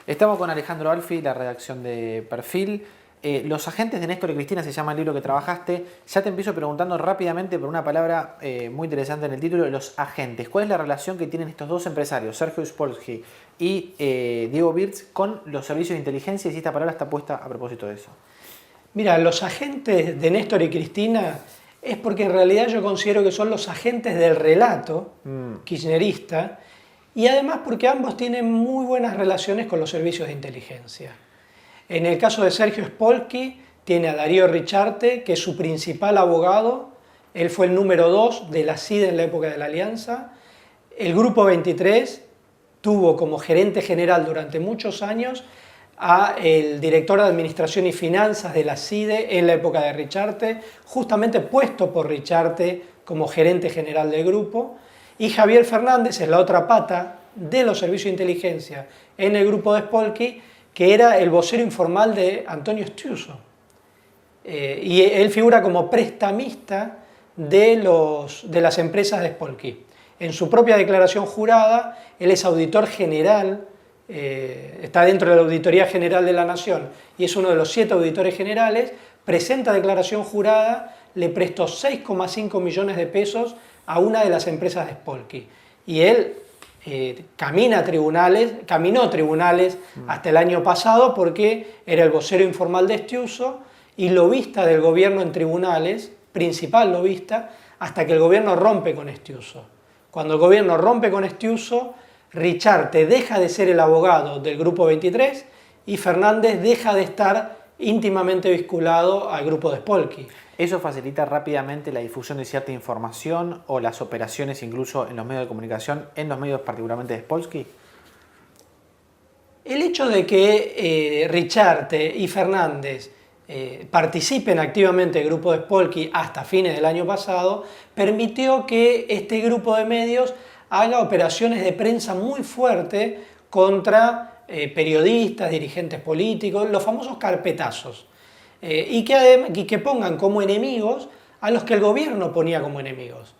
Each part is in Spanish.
Estamos con Alejandro Alfi, la redacción de Perfil. Los agentes de Néstor y Cristina se llama el libro que trabajaste. Ya te empiezo preguntando rápidamente por una palabra muy interesante en el título, los agentes. ¿Cuál es la relación que tienen estos dos empresarios, Sergio Spolsky y Diego Wirtz, con los servicios de inteligencia? Y si esta palabra está puesta a propósito de eso. Mira, los agentes de Néstor y Cristina es porque en realidad yo considero que son los agentes del relato kirchnerista, y además porque ambos tienen muy buenas relaciones con los servicios de inteligencia. En el caso de Sergio Spolsky, tiene a Darío Richarte, que es su principal abogado. Él fue el número 2 de la CIDE en la época de la Alianza. El Grupo 23 tuvo como gerente general durante muchos años a el director de Administración y Finanzas de la CIDE en la época de Richarte, justamente puesto por Richarte como gerente general del grupo. Y Javier Fernández es la otra pata de los servicios de inteligencia en el grupo de Spolsky, que era el vocero informal de Antonio Estiuso. Y él figura como prestamista de las empresas de Spolsky. En su propia declaración jurada, él es auditor general, está dentro de la Auditoría General de la Nación y es uno de los 7 auditores generales. Presenta declaración jurada, le prestó 6,5 millones de pesos a una de las empresas de Spolsky. Y él caminó a tribunales hasta el año pasado porque era el vocero informal de Estiuso y lobista del gobierno en tribunales, principal lobista, hasta que el gobierno rompe con Estiuso. Cuando el gobierno rompe con Estiuso, Richarte deja de ser el abogado del Grupo 23 y Fernández deja de estar íntimamente vinculado al grupo de Spolsky. ¿Eso facilita rápidamente la difusión de cierta información o las operaciones incluso en los medios de comunicación, en los medios particularmente de Spolsky? El hecho de que Richarte y Fernández participen activamente del grupo de Spolsky hasta fines del año pasado permitió que este grupo de medios haga operaciones de prensa muy fuertes contra periodistas, dirigentes políticos, los famosos carpetazos, y que pongan como enemigos a los que el gobierno ponía como enemigos.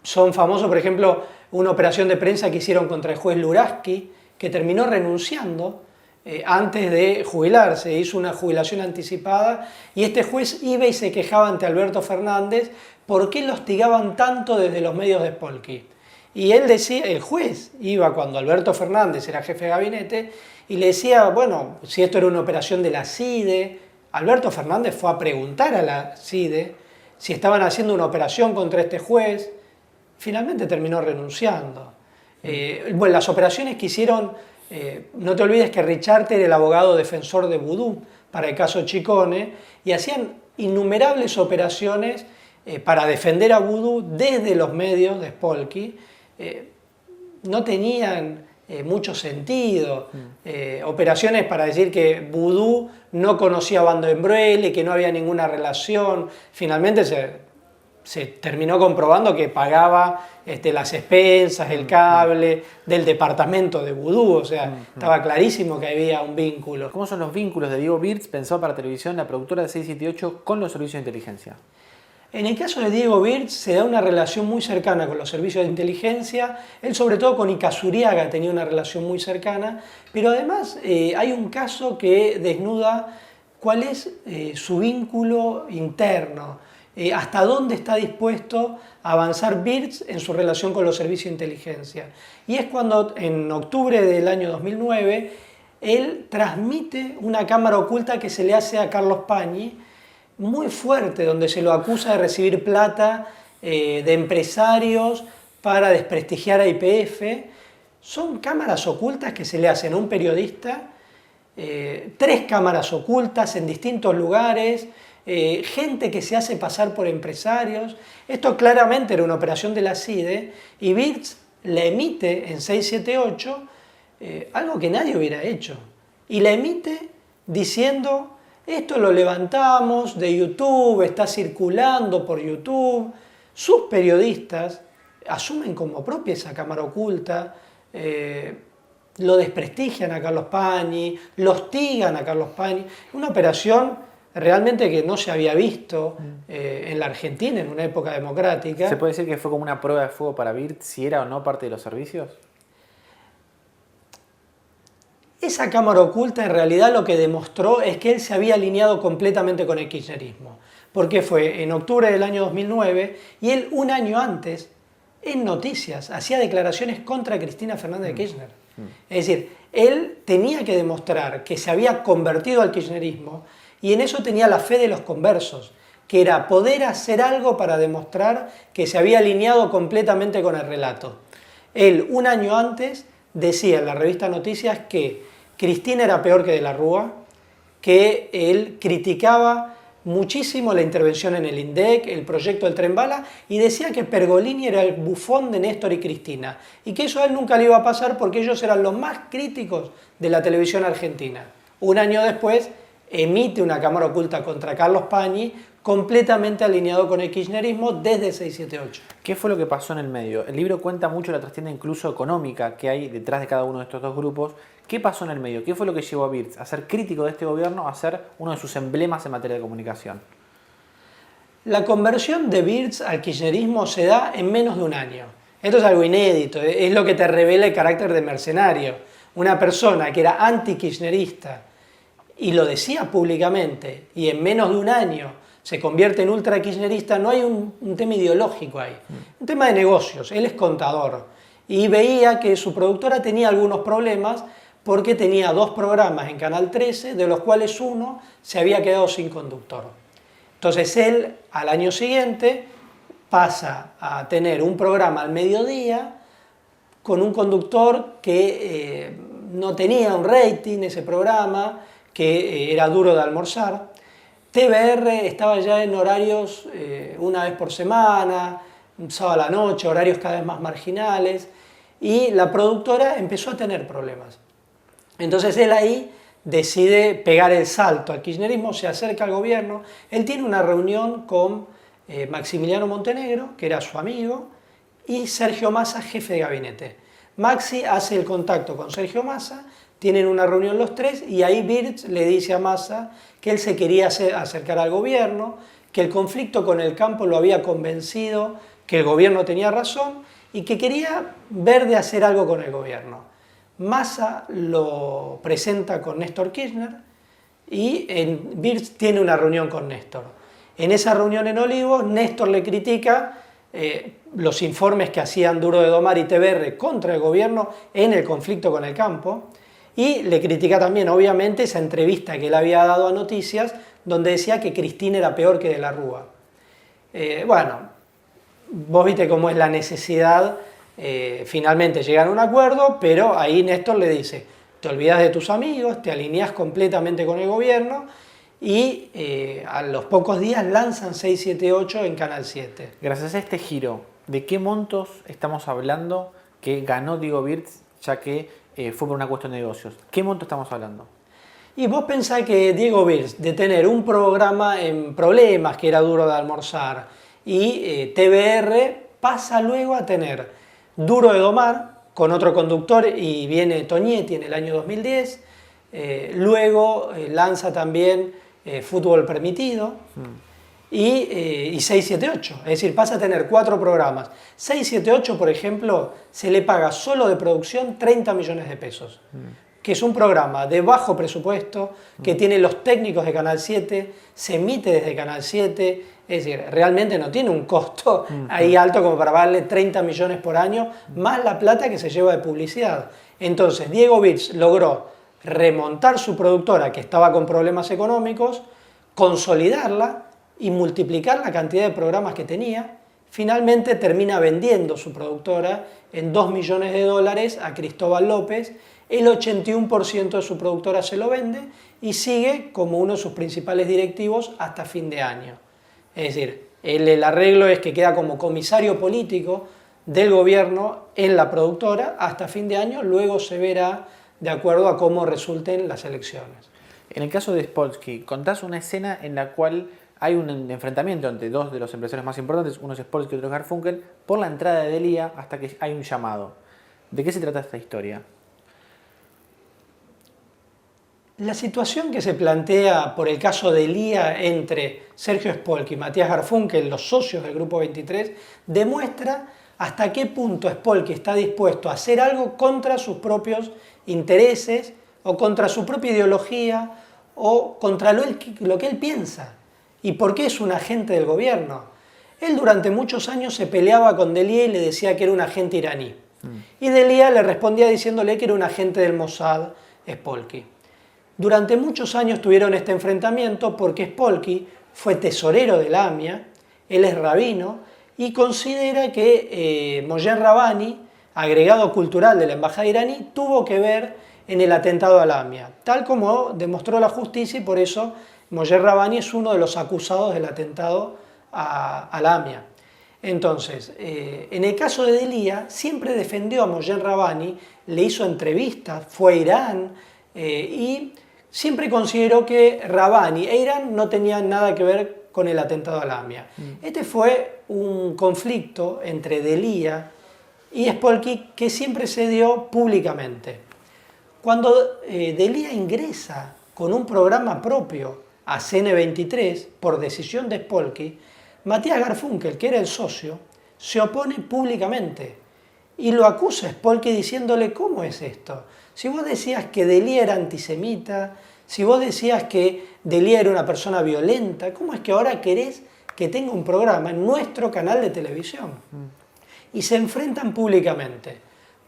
Son famosos, por ejemplo, una operación de prensa que hicieron contra el juez Luraski, que terminó renunciando antes de jubilarse, hizo una jubilación anticipada, y este juez iba y se quejaba ante Alberto Fernández por qué lo hostigaban tanto desde los medios de Spolsky. Y él decía, el juez iba cuando Alberto Fernández era jefe de gabinete y le decía, bueno, si esto era una operación de la CIDE. Alberto Fernández fue a preguntar a la CIDE si estaban haciendo una operación contra este juez. Finalmente terminó renunciando. Bueno, las operaciones que hicieron, no te olvides que Richarte era el abogado defensor de Vudú para el caso Chicone, y hacían innumerables operaciones para defender a Vudú desde los medios de Spolsky. No tenían mucho sentido. Operaciones para decir que Vudú no conocía a Bando Embruele, que no había ninguna relación. Finalmente se terminó comprobando que pagaba las expensas, el cable del departamento de Vudú, o sea, estaba clarísimo que había un vínculo. ¿Cómo son los vínculos de Diego Wirtz, pensado para televisión, la productora de 678, con los servicios de inteligencia? En el caso de Diego Wirtz se da una relación muy cercana con los servicios de inteligencia. Él sobre todo con Ica Zuriaga tenía una relación muy cercana, pero además hay un caso que desnuda cuál es su vínculo interno, hasta dónde está dispuesto a avanzar Wirtz en su relación con los servicios de inteligencia. Y es cuando en octubre del año 2009 él transmite una cámara oculta que se le hace a Carlos Pañi, muy fuerte, donde se lo acusa de recibir plata de empresarios para desprestigiar a YPF. Son cámaras ocultas que se le hacen a un periodista, 3 cámaras ocultas en distintos lugares, gente que se hace pasar por empresarios. Esto claramente era una operación de la CIDE, y Wirtz la emite en 678, algo que nadie hubiera hecho, y la emite diciendo: esto lo levantamos de YouTube, está circulando por YouTube. Sus periodistas asumen como propia esa cámara oculta, lo desprestigian a Carlos Pañi, lo hostigan a Carlos Pañi. Una operación realmente que no se había visto en la Argentina en una época democrática. ¿Se puede decir que fue como una prueba de fuego para Wirtz si era o no parte de los servicios? Esa cámara oculta en realidad lo que demostró es que él se había alineado completamente con el kirchnerismo, porque fue en octubre del año 2009 y él un año antes, en Noticias, hacía declaraciones contra Cristina Fernández de Kirchner. Es decir, él tenía que demostrar que se había convertido al kirchnerismo y en eso tenía la fe de los conversos, que era poder hacer algo para demostrar que se había alineado completamente con el relato. Él, un año antes, decía en la revista Noticias que Cristina era peor que De la Rúa, que él criticaba muchísimo la intervención en el INDEC, el proyecto del Tren Bala, y decía que Pergolini era el bufón de Néstor y Cristina, y que eso a él nunca le iba a pasar porque ellos eran los más críticos de la televisión argentina. Un año después, emite una cámara oculta contra Carlos Pañi, completamente alineado con el kirchnerismo desde 678. ¿Qué fue lo que pasó en el medio? El libro cuenta mucho la trastienda incluso económica que hay detrás de cada uno de estos dos grupos. ¿Qué pasó en el medio? ¿Qué fue lo que llevó a Birtz a ser crítico de este gobierno, a ser uno de sus emblemas en materia de comunicación? La conversión de Birtz al kirchnerismo se da en menos de un año. Esto es algo inédito, es lo que te revela el carácter de mercenario. Una persona que era anti-kirchnerista y lo decía públicamente y en menos de un año se convierte en ultra kirchnerista, no hay un tema ideológico ahí, un tema de negocios. Él es contador y veía que su productora tenía algunos problemas porque tenía 2 programas en Canal 13, de los cuales uno se había quedado sin conductor. Entonces él, al año siguiente, pasa a tener un programa al mediodía con un conductor que no tenía un rating ese programa, que era duro de almorzar. TBR estaba ya en horarios una vez por semana, un sábado a la noche, horarios cada vez más marginales, y la productora empezó a tener problemas. Entonces él ahí decide pegar el salto al kirchnerismo, se acerca al gobierno, él tiene una reunión con Maximiliano Montenegro, que era su amigo, y Sergio Massa, jefe de gabinete. Maxi hace el contacto con Sergio Massa, tienen una reunión los tres y ahí Birtz le dice a Massa que él se quería acercar al gobierno, que el conflicto con el campo lo había convencido, que el gobierno tenía razón y que quería ver de hacer algo con el gobierno. Massa lo presenta con Néstor Kirchner y Birtz tiene una reunión con Néstor. En esa reunión en Olivos, Néstor le critica los informes que hacían Duro de Domar y TBR contra el gobierno en el conflicto con el campo y le critica también, obviamente, esa entrevista que él había dado a Noticias donde decía que Cristina era peor que De la Rúa. Bueno, vos viste cómo es la necesidad, finalmente llegan a un acuerdo, pero ahí Néstor le dice, te olvidas de tus amigos, te alineás completamente con el gobierno y a los pocos días lanzan 678 en Canal 7. Gracias a este giro, ¿de qué montos estamos hablando que ganó Diego Birtz, ya que fue por una cuestión de negocios? ¿Qué monto estamos hablando? Y vos pensás que Diego Birtz, de tener un programa en Problemas, que era Duro de Almorzar, y TBR, pasa luego a tener Duro de Domar, con otro conductor, y viene Toñetti en el año 2010, luego lanza también Fútbol Permitido, y 678, es decir, pasa a tener 4 programas. 678, por ejemplo, se le paga solo de producción 30 millones de pesos, que es un programa de bajo presupuesto, que tiene los técnicos de Canal 7, se emite desde Canal 7, es decir, realmente no tiene un costo ahí alto como para pagarle 30 millones por año, más la plata que se lleva de publicidad. Entonces, Diego Birtz logró remontar su productora, que estaba con problemas económicos, consolidarla y multiplicar la cantidad de programas que tenía. Finalmente termina vendiendo su productora en $2 millones a Cristóbal López. El 81% de su productora se lo vende y sigue como uno de sus principales directivos hasta fin de año. Es decir, el arreglo es que queda como comisario político del gobierno en la productora hasta fin de año, luego se verá de acuerdo a cómo resulten las elecciones. En el caso de Spolsky, contás una escena en la cual hay un enfrentamiento entre dos de los empresarios más importantes, uno es Spolsky y otro es Garfunkel, por la entrada de Delia hasta que hay un llamado. ¿De qué se trata esta historia? La situación que se plantea por el caso de Lía entre Sergio Spolsky y Matías Garfunkel, los socios del Grupo 23, demuestra hasta qué punto Spolsky está dispuesto a hacer algo contra sus propios intereses, o contra su propia ideología, o contra lo que él piensa. ¿Y por qué es un agente del gobierno? Él durante muchos años se peleaba con Delia y le decía que era un agente iraní. Y Delia le respondía diciéndole que era un agente del Mossad, Spolky. Durante muchos años tuvieron este enfrentamiento porque Spolky fue tesorero de la AMIA, él es rabino, y considera que Moshe Rabbani, agregado cultural de la embajada iraní, tuvo que ver en el atentado a la AMIA, tal como demostró la justicia, y por eso Moshe Rabbani es uno de los acusados del atentado a la AMIA. Entonces, en el caso de Delia, siempre defendió a Moshe Rabbani, le hizo entrevistas, fue a Irán y siempre consideró que Rabbani e Irán no tenían nada que ver con el atentado a la AMIA. Este fue un conflicto entre Delia y Spolky que siempre se dio públicamente. Cuando Delia ingresa con un programa propio a CN23 por decisión de Spolky, Matías Garfunkel, que era el socio, se opone públicamente y lo acusa a Spolky diciéndole: ¿cómo es esto? Si vos decías que Delia era antisemita, si vos decías que Delia era una persona violenta, ¿cómo es que ahora querés que tenga un programa en nuestro canal de televisión? Y se enfrentan públicamente.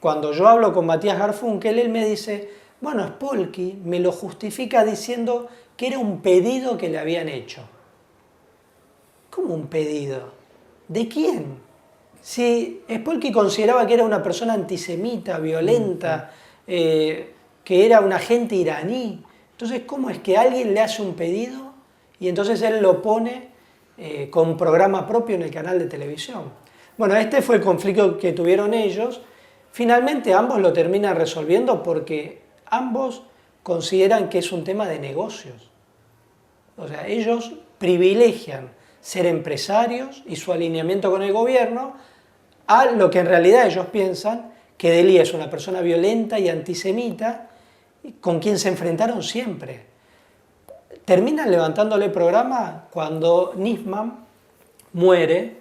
Cuando yo hablo con Matías Garfunkel, él me dice: bueno, Spolky me lo justifica diciendo que era un pedido que le habían hecho. ¿Cómo un pedido? ¿De quién? Si Spolky consideraba que era una persona antisemita, violenta, que era un agente iraní, entonces ¿cómo es que alguien le hace un pedido y entonces él lo pone con un programa propio en el canal de televisión? Bueno, este fue el conflicto que tuvieron ellos. Finalmente ambos lo terminan resolviendo porque ambos consideran que es un tema de negocios. O sea, ellos privilegian ser empresarios y su alineamiento con el gobierno a lo que en realidad ellos piensan que Delia es una persona violenta y antisemita con quien se enfrentaron siempre. Terminan levantándole programa cuando Nisman muere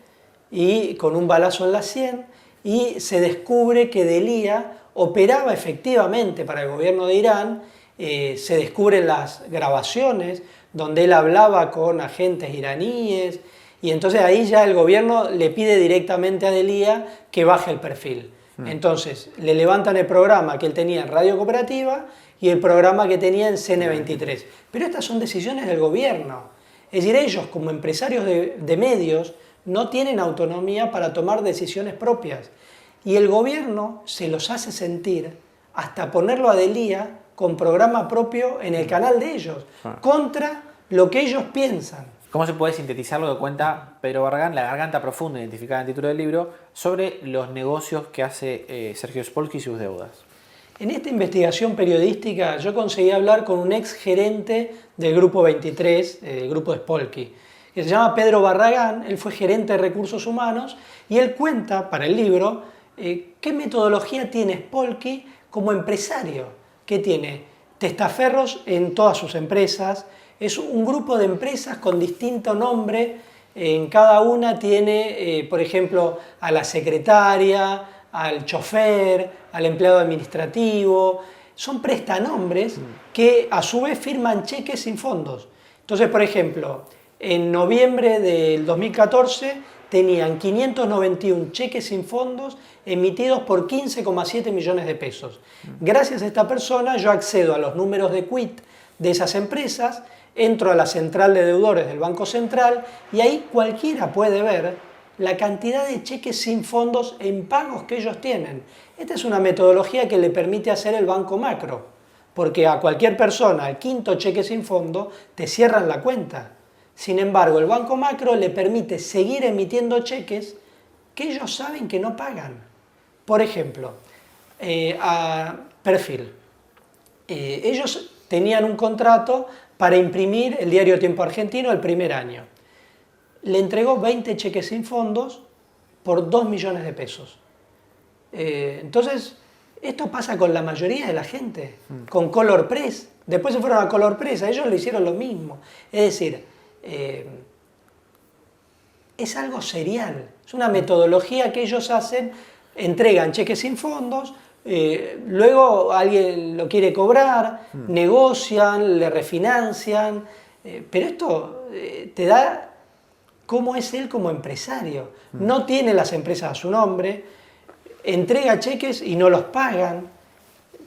y con un balazo en la sien, y se descubre que Delia operaba efectivamente para el gobierno de Irán. Se descubren las grabaciones donde él hablaba con agentes iraníes, y entonces ahí ya el gobierno le pide directamente a Delia que baje el perfil. Entonces le levantan el programa que él tenía en Radio Cooperativa y el programa que tenía en CN23. Pero estas son decisiones del gobierno. Es decir, ellos como empresarios de medios no tienen autonomía para tomar decisiones propias. Y el gobierno se los hace sentir hasta ponerlo a Delia con programa propio en el canal de ellos, contra lo que ellos piensan. ¿Cómo se puede sintetizar lo que cuenta Pedro Barragán, La garganta profunda, identificada en el título del libro, sobre los negocios que hace Sergio Spolky y sus deudas? En esta investigación periodística yo conseguí hablar con un ex gerente del Grupo 23, del Grupo de Spolky, que se llama Pedro Barragán. Él fue gerente de recursos humanos y él cuenta para el libro qué metodología tiene Spolky como empresario, que tiene testaferros en todas sus empresas. Es un grupo de empresas con distinto nombre, en cada una tiene, por ejemplo, a la secretaria, al chofer, al empleado administrativo. Son prestanombres que a su vez firman cheques sin fondos. Entonces, por ejemplo, en noviembre del 2014 tenían 591 cheques sin fondos emitidos por 15,7 millones de pesos. Gracias a esta persona yo accedo a los números de quit de esas empresas, entro a la central de deudores del Banco Central y ahí cualquiera puede ver la cantidad de cheques sin fondos en pagos que ellos tienen. Esta es una metodología que le permite hacer el Banco Macro, porque a cualquier persona, al quinto cheque sin fondo, te cierran la cuenta. Sin embargo, el Banco Macro le permite seguir emitiendo cheques que ellos saben que no pagan. Por ejemplo, a Perfil. Ellos tenían un contrato para imprimir el diario Tiempo Argentino el primer año. Le entregó 20 cheques sin fondos por 2 millones de pesos. Entonces, esto pasa con la mayoría de la gente, con Color Press. Después se fueron a Color Press, a ellos le hicieron lo mismo. Es decir, es algo serial, es una metodología que ellos hacen entregan cheques sin fondos, luego alguien lo quiere cobrar, negocian, le refinancian, pero esto te da cómo es él como empresario. No tiene las empresas a su nombre, entrega cheques y no los pagan,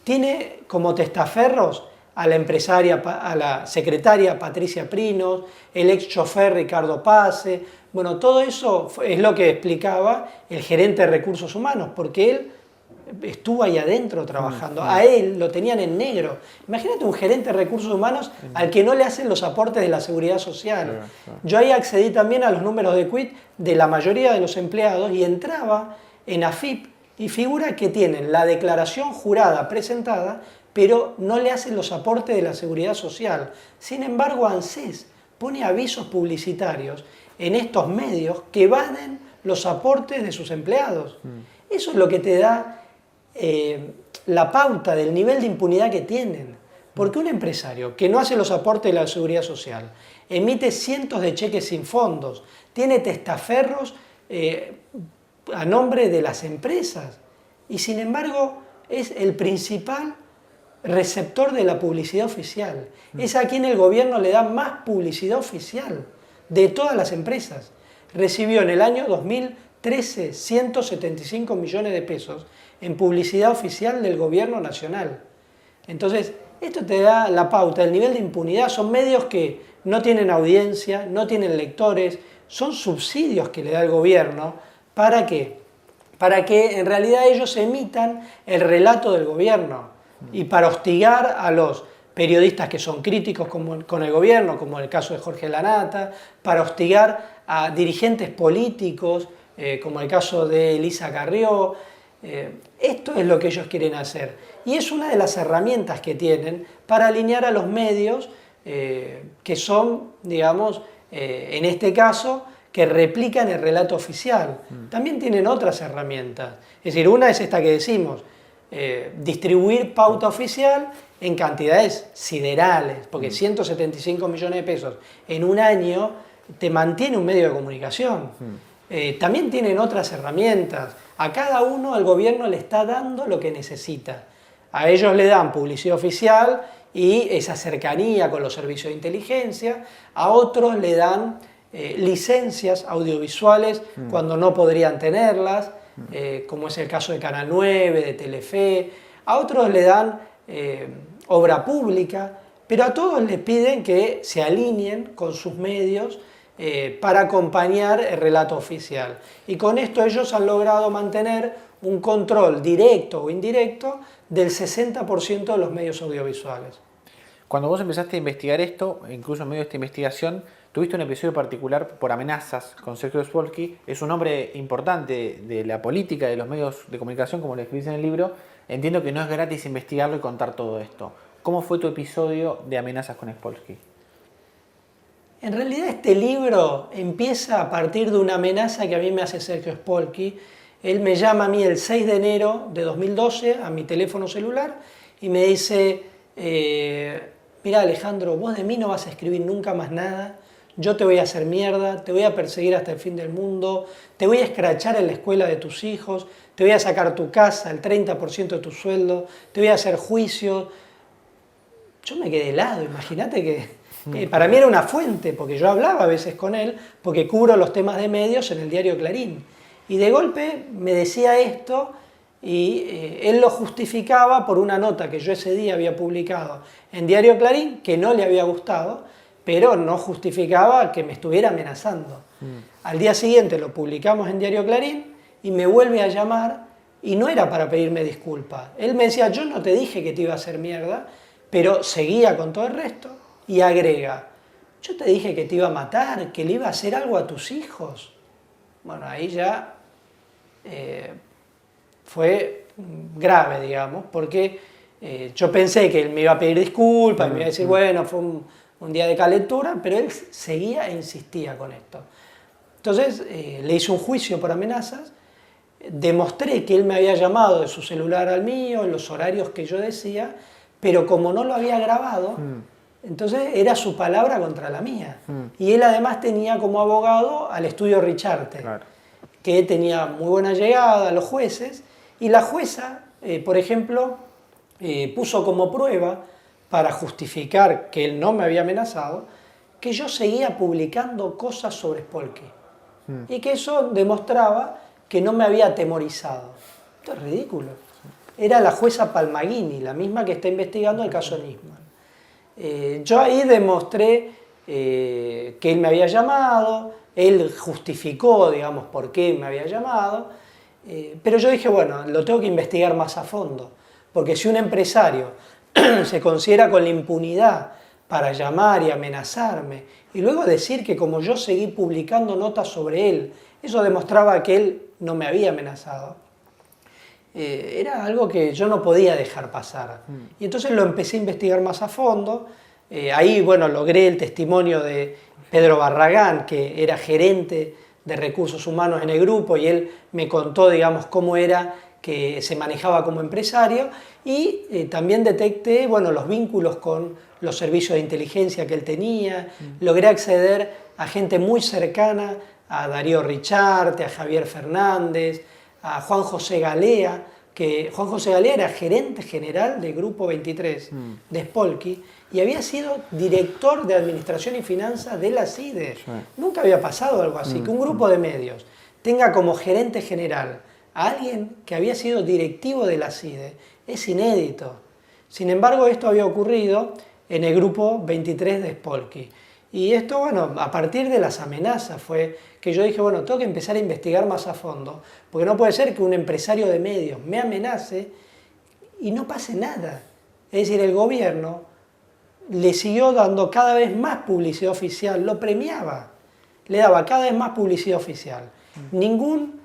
tiene como testaferros a la empresaria, a la secretaria Patricia Prinos, el ex chofer Ricardo Pase. Bueno, todo eso es lo que explicaba el gerente de recursos humanos, porque él estuvo ahí adentro trabajando. A él lo tenían en negro. Imagínate un gerente de recursos humanos al que no le hacen los aportes de la seguridad social. Yo ahí accedí también a los números de quit de la mayoría de los empleados y entraba en AFIP y figura que tienen la declaración jurada presentada, pero no le hacen los aportes de la seguridad social. Sin embargo, ANSES pone avisos publicitarios en estos medios que evaden los aportes de sus empleados. Eso es lo que te da la pauta del nivel de impunidad que tienen. Porque un empresario que no hace los aportes de la seguridad social, emite cientos de cheques sin fondos, tiene testaferros a nombre de las empresas y sin embargo es el principal receptor de la publicidad oficial. Es a quien el gobierno le da más publicidad oficial de todas las empresas. Recibió en el año 2013 175 millones de pesos en publicidad oficial del gobierno nacional. Entonces, esto te da la pauta, el nivel de impunidad. Son medios que no tienen audiencia, no tienen lectores, son subsidios que le da el gobierno. ¿Para qué? Para que en realidad ellos emitan el relato del gobierno y para hostigar a los periodistas que son críticos con el gobierno, como el caso de Jorge Lanata, para hostigar a dirigentes políticos, como el caso de Elisa Carrió. Esto es lo que ellos quieren hacer. Y es una de las herramientas que tienen para alinear a los medios que son, digamos, en este caso, que replican el relato oficial. También tienen otras herramientas. Es decir, una es esta que decimos, distribuir pauta oficial en cantidades siderales, porque 175 millones de pesos en un año te mantiene un medio de comunicación. También tienen otras herramientas. A cada uno el gobierno le está dando lo que necesita. A ellos le dan publicidad oficial y esa cercanía con los servicios de inteligencia. A otros le dan licencias audiovisuales cuando no podrían tenerlas, como es el caso de Canal 9, de Telefe. A otros le dan obra pública, pero a todos les piden que se alineen con sus medios para acompañar el relato oficial. Y con esto ellos han logrado mantener un control directo o indirecto del 60% de los medios audiovisuales. Cuando vos empezaste a investigar esto, incluso en medio de esta investigación, tuviste un episodio particular por amenazas con Sergio Spolsky. Es un hombre importante de la política, de los medios de comunicación, como lo escribís en el libro. Entiendo que no es gratis investigarlo y contar todo esto. ¿Cómo fue tu episodio de amenazas con Spolsky? En realidad este libro empieza a partir de una amenaza que a mí me hace Sergio Spolsky. Él me llama a mí el 6 de enero de 2012 a mi teléfono celular y me dice, mira Alejandro, vos de mí no vas a escribir nunca más nada, yo te voy a hacer mierda, te voy a perseguir hasta el fin del mundo, te voy a escrachar en la escuela de tus hijos, te voy a sacar tu casa, el 30% de tu sueldo, te voy a hacer juicio. Yo me quedé helado, imagínate que para mí era una fuente, porque yo hablaba a veces con él, porque cubro los temas de medios en el diario Clarín. Y de golpe me decía esto y él lo justificaba por una nota que yo ese día había publicado en diario Clarín, que no le había gustado, pero no justificaba que me estuviera amenazando. Al día siguiente lo publicamos en diario Clarín y me vuelve a llamar y no era para pedirme disculpas. Él me decía, yo no te dije que te iba a hacer mierda, pero seguía con todo el resto y agrega, yo te dije que te iba a matar, que le iba a hacer algo a tus hijos. Bueno, ahí ya fue grave, digamos, porque yo pensé que él me iba a pedir disculpas, me iba a decir, bueno, fue un día de calentura, pero él seguía e insistía con esto. Entonces le hice un juicio por amenazas, demostré que él me había llamado de su celular al mío, en los horarios que yo decía, pero como no lo había grabado, entonces era su palabra contra la mía. Y él además tenía como abogado al estudio Richarte, que tenía muy buena llegada a los jueces, y la jueza, por ejemplo, puso como prueba, para justificar que él no me había amenazado, que yo seguía publicando cosas sobre Spolky. Y que eso demostraba que no me había atemorizado. Esto es ridículo. Era la jueza Palmaghini, la misma que está investigando el caso Nisman. Yo ahí demostré que él me había llamado, él justificó, digamos, por qué me había llamado, pero yo dije, bueno, lo tengo que investigar más a fondo, porque si un empresario se considera con la impunidad para llamar y amenazarme, y luego decir que como yo seguí publicando notas sobre él, eso demostraba que él no me había amenazado, era algo que yo no podía dejar pasar. Y entonces lo empecé a investigar más a fondo. Ahí, bueno, logré el testimonio de Pedro Barragán, que era gerente de recursos humanos en el grupo, y él me contó, digamos, cómo era que se manejaba como empresario, y también detecté, bueno, los vínculos con los servicios de inteligencia que él tenía. Logré acceder a gente muy cercana, a Darío Richarte, a Javier Fernández, a Juan José Galea, que Juan José Galea era gerente general del Grupo 23 de Spolky, y había sido director de Administración y Finanzas de la CIDE. Sí. Nunca había pasado algo así, que un grupo de medios tenga como gerente general a alguien que había sido directivo de la CIDE. Es inédito. Sin embargo, esto había ocurrido en el Grupo 23 de Spolky. Y esto, bueno, a partir de las amenazas fue que yo dije, bueno, tengo que empezar a investigar más a fondo, porque no puede ser que un empresario de medios me amenace y no pase nada. Es decir, el gobierno le siguió dando cada vez más publicidad oficial, lo premiaba, le daba cada vez más publicidad oficial. Ningún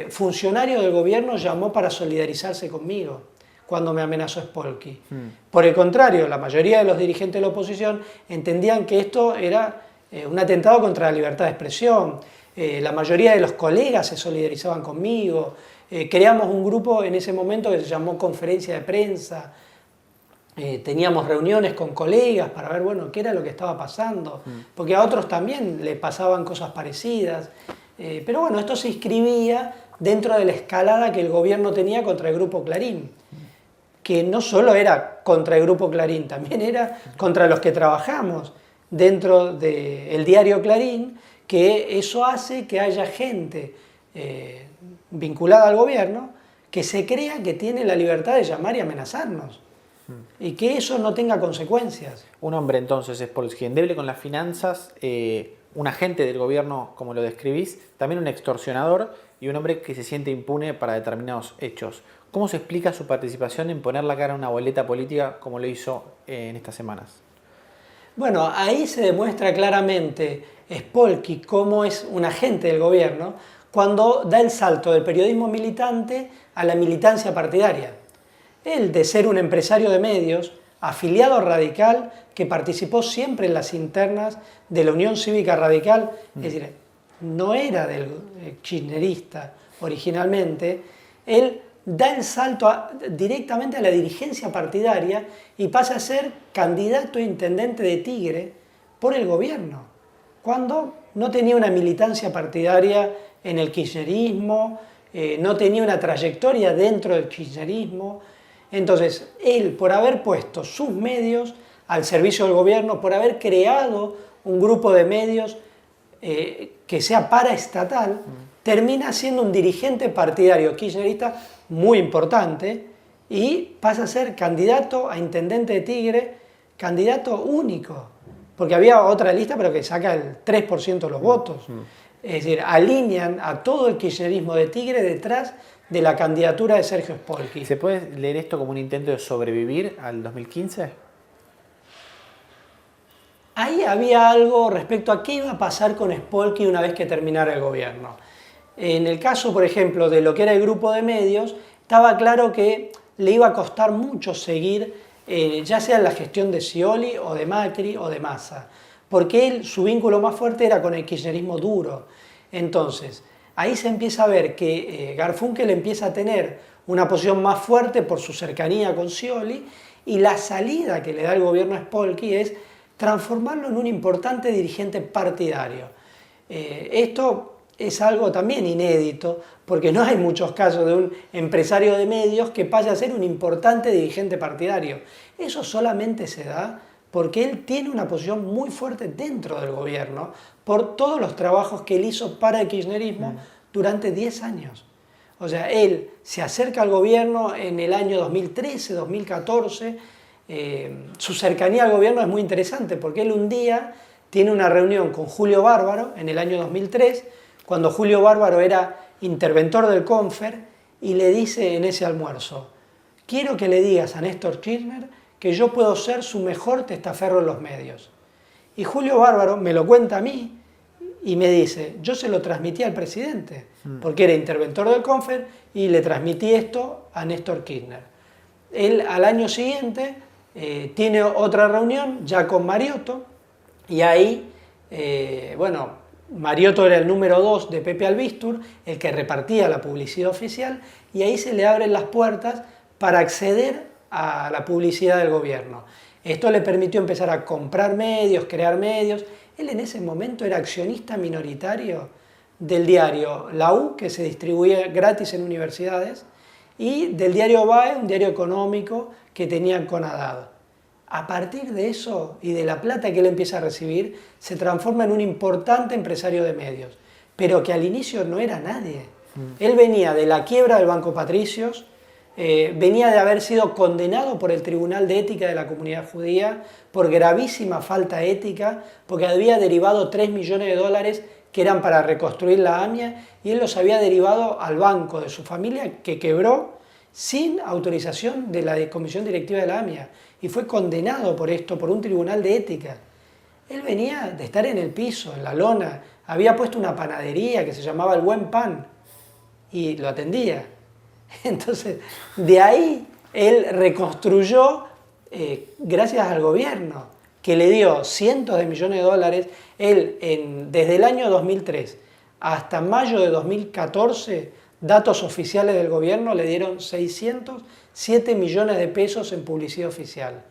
funcionario del gobierno llamó para solidarizarse conmigo cuando me amenazó Spolky. Por el contrario, la mayoría de los dirigentes de la oposición entendían que esto era un atentado contra la libertad de expresión. La mayoría de los colegas se solidarizaban conmigo. Creamos un grupo en ese momento que se llamó Conferencia de Prensa. Teníamos reuniones con colegas para ver, bueno, qué era lo que estaba pasando, porque a otros también le pasaban cosas parecidas. Pero bueno, esto se inscribía dentro de la escalada que el gobierno tenía contra el Grupo Clarín, que no solo era contra el Grupo Clarín, también era contra los que trabajamos dentro del diario Clarín, que eso hace que haya gente vinculada al gobierno que se crea que tiene la libertad de llamar y amenazarnos, y que eso no tenga consecuencias. Un hombre entonces, Spolky, endeble con las finanzas, un agente del gobierno, como lo describís, también un extorsionador y un hombre que se siente impune para determinados hechos. ¿Cómo se explica su participación en poner la cara a una boleta política como lo hizo en estas semanas? Bueno, ahí se demuestra claramente Spolky cómo es un agente del gobierno cuando da el salto del periodismo militante a la militancia partidaria. Él, de ser un empresario de medios, afiliado radical, que participó siempre en las internas de la Unión Cívica Radical, es decir, no era del kirchnerista originalmente, él da el salto directamente a la dirigencia partidaria y pasa a ser candidato a intendente de Tigre por el gobierno, cuando no tenía una militancia partidaria en el kirchnerismo, no tenía una trayectoria dentro del kirchnerismo. Entonces, él, por haber puesto sus medios al servicio del gobierno, por haber creado un grupo de medios que sea paraestatal, termina siendo un dirigente partidario kirchnerista muy importante y pasa a ser candidato a intendente de Tigre, candidato único, porque había otra lista pero que saca el 3% de los votos. Es decir, alinean a todo el kirchnerismo de Tigre detrás de la candidatura de Sergio Spolky. ¿Se puede leer esto como un intento de sobrevivir al 2015? Ahí había algo respecto a qué iba a pasar con Spolky una vez que terminara el gobierno. En el caso, por ejemplo, de lo que era el grupo de medios, estaba claro que le iba a costar mucho seguir, ya sea en la gestión de Scioli o de Macri o de Massa, porque él, su vínculo más fuerte era con el kirchnerismo duro. Entonces, ahí se empieza a ver que Garfunkel empieza a tener una posición más fuerte por su cercanía con Scioli, y la salida que le da el gobierno a Spolky es transformarlo en un importante dirigente partidario. Esto es algo también inédito, porque no hay muchos casos de un empresario de medios que pase a ser un importante dirigente partidario. Eso solamente se da porque él tiene una posición muy fuerte dentro del gobierno por todos los trabajos que él hizo para el kirchnerismo durante 10 años. O sea, él se acerca al gobierno en el año 2013, 2014. Su cercanía al gobierno es muy interesante porque él un día tiene una reunión con Julio Bárbaro en el año 2003, cuando Julio Bárbaro era interventor del Confer, y le dice en ese almuerzo: quiero que le digas a Néstor Kirchner que yo puedo ser su mejor testaferro en los medios. Y Julio Bárbaro me lo cuenta a mí y me dice: yo se lo transmití al presidente, porque era interventor del Confer, y le transmití esto a Néstor Kirchner. Él al año siguiente tiene otra reunión ya con Mariotto, y ahí, bueno, Mariotto era el número 2 de Pepe Albistur, el que repartía la publicidad oficial, y ahí se le abren las puertas para acceder a la publicidad del gobierno. Esto le permitió empezar a comprar medios, crear medios. Él en ese momento era accionista minoritario del diario La U, que se distribuía gratis en universidades, y del diario BAE, un diario económico que tenía Conadad. A partir de eso y de la plata que él empieza a recibir, se transforma en un importante empresario de medios, pero que al inicio no era nadie. Él venía de la quiebra del Banco Patricios, venía de haber sido condenado por el Tribunal de Ética de la Comunidad Judía por gravísima falta ética, porque había derivado 3 millones de dólares que eran para reconstruir la AMIA, y él los había derivado al banco de su familia, que quebró sin autorización de la comisión directiva de la AMIA, y fue condenado por esto, por un tribunal de ética. Él venía de estar en el piso, en la lona, había puesto una panadería que se llamaba El Buen Pan, y lo atendía. Entonces, de ahí él reconstruyó, gracias al gobierno, que le dio cientos de millones de dólares. Él, desde el año 2003 hasta mayo de 2014, datos oficiales del gobierno le dieron 607 millones de pesos en publicidad oficial.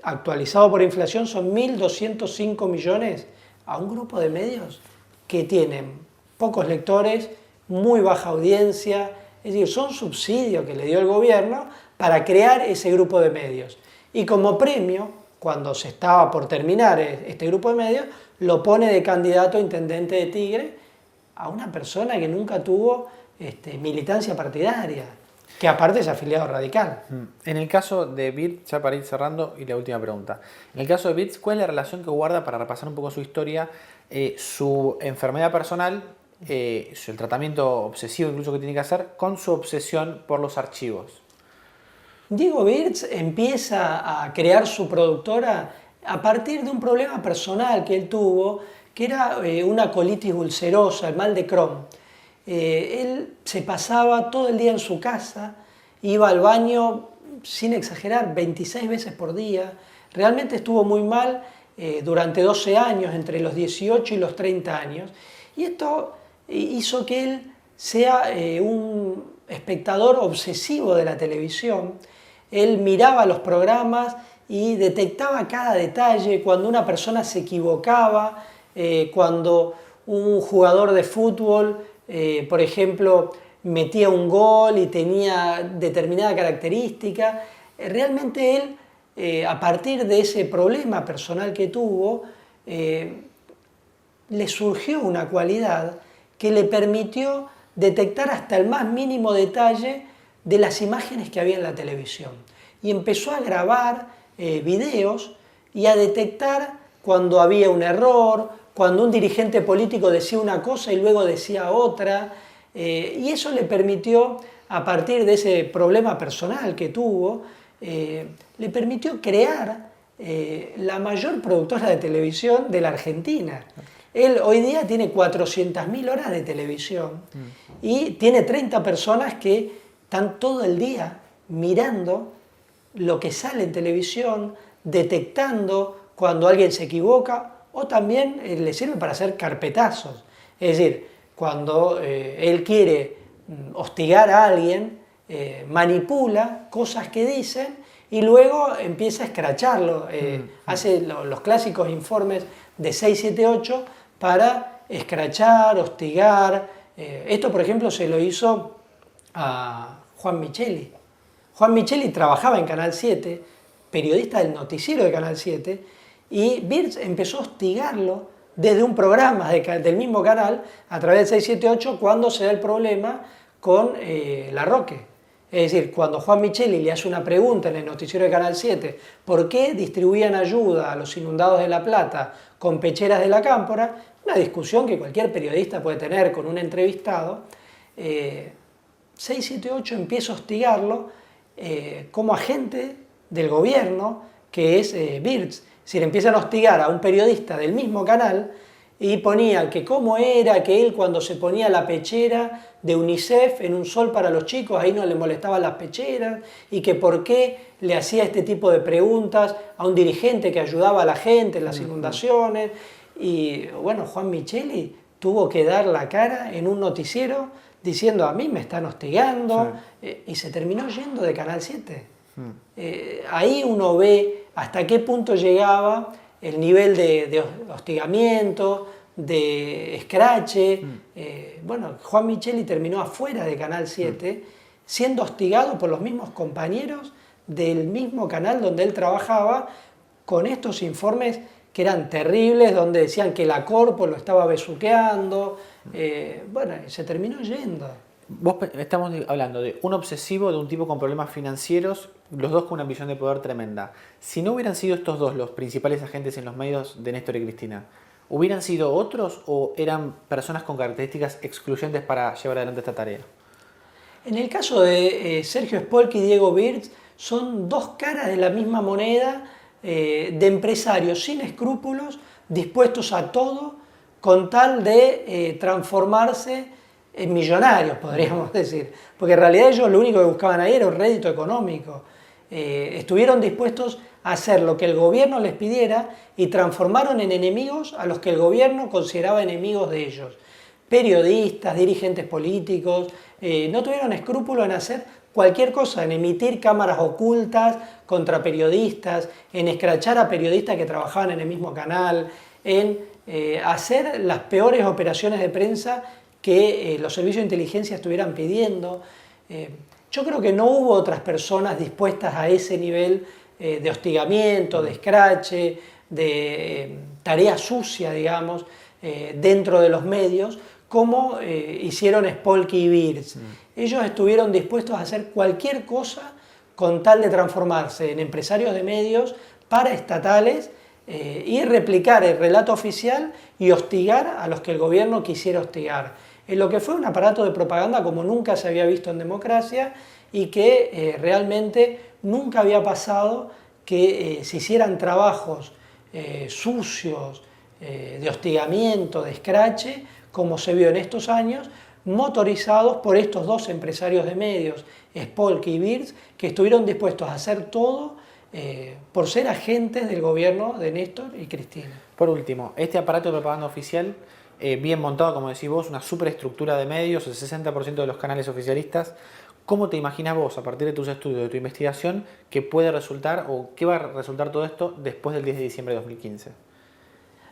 Actualizado por inflación son 1.205 millones a un grupo de medios que tienen pocos lectores, muy baja audiencia. Es decir, son subsidios que le dio el gobierno para crear ese grupo de medios. Y como premio, cuando se estaba por terminar este grupo de medios, lo pone de candidato a intendente de Tigre a una persona que nunca tuvo militancia partidaria, que aparte es afiliado radical. En el caso de Birtz, ya para ir cerrando, y la última pregunta. En el caso de Birtz, ¿cuál es la relación que guarda, para repasar un poco su historia, su enfermedad personal, el tratamiento obsesivo incluso que tiene que hacer, con su obsesión por los archivos? Diego Birtz empieza a crear su productora a partir de un problema personal que él tuvo, que era una colitis ulcerosa, el mal de Crohn. Él se pasaba todo el día en su casa, iba al baño, sin exagerar, 26 veces por día. Realmente estuvo muy mal durante 12 años, entre los 18 y los 30 años. Y esto hizo que él sea un espectador obsesivo de la televisión. Él miraba los programas y detectaba cada detalle, cuando una persona se equivocaba, cuando un jugador de fútbol, por ejemplo, metía un gol y tenía determinada característica. Realmente él, a partir de ese problema personal que tuvo, le surgió una cualidad que le permitió detectar hasta el más mínimo detalle de las imágenes que había en la televisión. Y empezó a grabar videos y a detectar cuando había un error, cuando un dirigente político decía una cosa y luego decía otra. Y eso le permitió, a partir de ese problema personal que tuvo, le permitió crear la mayor productora de televisión de la Argentina. Él hoy día tiene 400.000 horas de televisión y tiene 30 personas que están todo el día mirando lo que sale en televisión, detectando cuando alguien se equivoca, o también le sirve para hacer carpetazos. Es decir, cuando él quiere hostigar a alguien, manipula cosas que dicen y luego empieza a escracharlo. Hace los clásicos informes de 678 para escrachar, hostigar. Esto, por ejemplo, se lo hizo a Juan Micheli. Juan Micheli trabajaba en Canal 7, periodista del noticiero de Canal 7, y Birds empezó a hostigarlo desde un programa del mismo canal, a través del 678, cuando se da el problema con La Roque. Es decir, cuando Juan Micheli le hace una pregunta en el noticiero de Canal 7, ¿por qué distribuían ayuda a los inundados de La Plata con pecheras de la Cámpora? Una discusión que cualquier periodista puede tener con un entrevistado. 678 empieza a hostigarlo como agente del gobierno, que es Birds. Es decir, empiezan a hostigar a un periodista del mismo canal y ponían que cómo era que él cuando se ponía la pechera de UNICEF en un sol para los chicos, ahí no le molestaban las pecheras, y que por qué le hacía este tipo de preguntas a un dirigente que ayudaba a la gente en las inundaciones. Y bueno, Juan Micheli tuvo que dar la cara en un noticiero diciendo a mí me están hostigando, y se terminó yendo de Canal 7. Ahí uno ve hasta qué punto llegaba el nivel de hostigamiento, de escrache. Bueno, Juan Micheli terminó afuera de Canal 7, siendo hostigado por los mismos compañeros del mismo canal donde él trabajaba, con estos informes que eran terribles, donde decían que la Corpo lo estaba besuqueando. Bueno, se terminó yendo. Estamos hablando de un obsesivo, de un tipo con problemas financieros, los dos con una ambición de poder tremenda. Si no hubieran sido estos dos los principales agentes en los medios de Néstor y Cristina, ¿hubieran sido otros o eran personas con características excluyentes para llevar adelante esta tarea? En el caso de Sergio Spolky y Diego Birds, son dos caras de la misma moneda, de empresarios sin escrúpulos, dispuestos a todo con tal de transformarse en millonarios, podríamos decir. Porque en realidad ellos lo único que buscaban ahí era un rédito económico. Estuvieron dispuestos a hacer lo que el gobierno les pidiera y transformaron en enemigos a los que el gobierno consideraba enemigos de ellos. Periodistas, dirigentes políticos, no tuvieron escrúpulo en hacer cualquier cosa, en emitir cámaras ocultas contra periodistas, en escrachar a periodistas que trabajaban en el mismo canal, en hacer las peores operaciones de prensa que los servicios de inteligencia estuvieran pidiendo. Yo creo que no hubo otras personas dispuestas a ese nivel de hostigamiento, de escrache, de tarea sucia, digamos, dentro de los medios, como hicieron Spolky y Birds. Ellos estuvieron dispuestos a hacer cualquier cosa con tal de transformarse en empresarios de medios paraestatales y replicar el relato oficial y hostigar a los que el gobierno quisiera hostigar. En lo que fue un aparato de propaganda como nunca se había visto en democracia y que realmente nunca había pasado que se hicieran trabajos sucios, de hostigamiento, de escrache, como se vio en estos años, motorizados por estos dos empresarios de medios, Spolky y Birds, que estuvieron dispuestos a hacer todo por ser agentes del gobierno de Néstor y Cristina. Por último, este aparato de propaganda oficial, bien montado, como decís vos, una superestructura de medios, el 60% de los canales oficialistas. ¿Cómo te imaginas vos, a partir de tus estudios, de tu investigación, que puede resultar o qué va a resultar todo esto después del 10 de diciembre de 2015?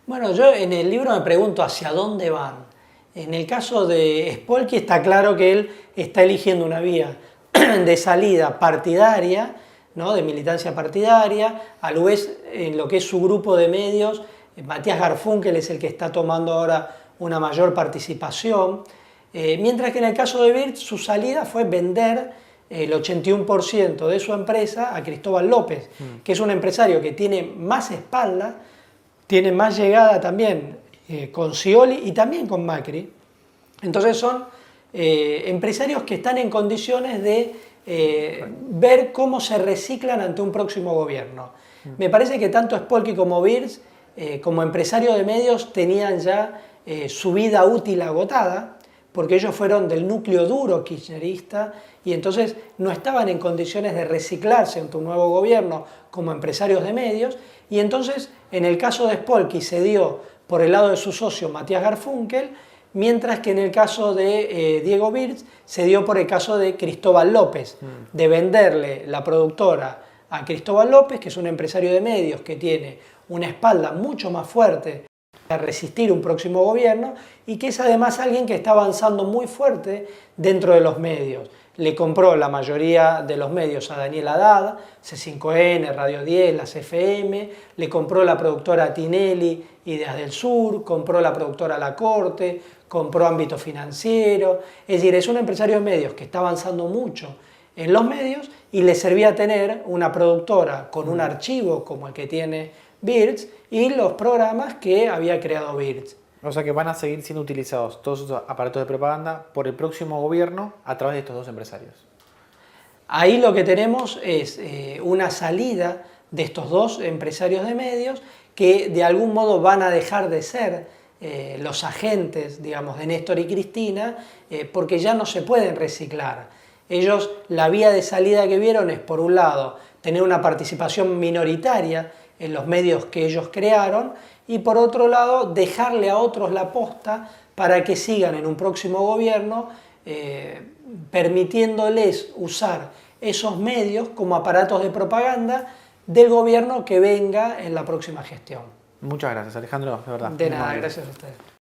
Bueno, yo en el libro me pregunto hacia dónde van. En el caso de Spolky está claro que él está eligiendo una vía de salida partidaria, ¿no? De militancia partidaria. A la vez, en lo que es su grupo de medios, Matías Garfunkel es el que está tomando ahora una mayor participación. Mientras que en el caso de Birds, su salida fue vender el 81% de su empresa a Cristóbal López, que es un empresario que tiene más espalda, tiene más llegada también con Scioli y también con Macri. Entonces son empresarios que están en condiciones de ver cómo se reciclan ante un próximo gobierno. Me parece que tanto Spolky como Birds, como empresarios de medios, tenían ya su vida útil agotada, porque ellos fueron del núcleo duro kirchnerista y entonces no estaban en condiciones de reciclarse ante un nuevo gobierno como empresarios de medios. Y entonces, en el caso de Spolky se dio por el lado de su socio Matías Garfunkel, mientras que en el caso de Diego Birds se dio por el caso de Cristóbal López, de venderle la productora a Cristóbal López, que es un empresario de medios que tiene una espalda mucho más fuerte a resistir un próximo gobierno y que es además alguien que está avanzando muy fuerte dentro de los medios. Le compró la mayoría de los medios a Daniel Haddad, C5N, Radio 10, las FM, le compró la productora Tinelli, Ideas del Sur, compró la productora La Corte, compró Ámbito Financiero. Es decir, es un empresario de medios que está avanzando mucho en los medios y le servía tener una productora con un archivo como el que tiene Birds y los programas que había creado Birds. O sea que van a seguir siendo utilizados todos esos aparatos de propaganda por el próximo gobierno a través de estos dos empresarios. Ahí lo que tenemos es una salida de estos dos empresarios de medios que de algún modo van a dejar de ser los agentes, digamos, de Néstor y Cristina, porque ya no se pueden reciclar. Ellos, la vía de salida que vieron es, por un lado, tener una participación minoritaria en los medios que ellos crearon y, por otro lado, dejarle a otros la posta para que sigan en un próximo gobierno permitiéndoles usar esos medios como aparatos de propaganda del gobierno que venga en la próxima gestión. Muchas gracias, Alejandro, de verdad. De nada, gracias a ustedes.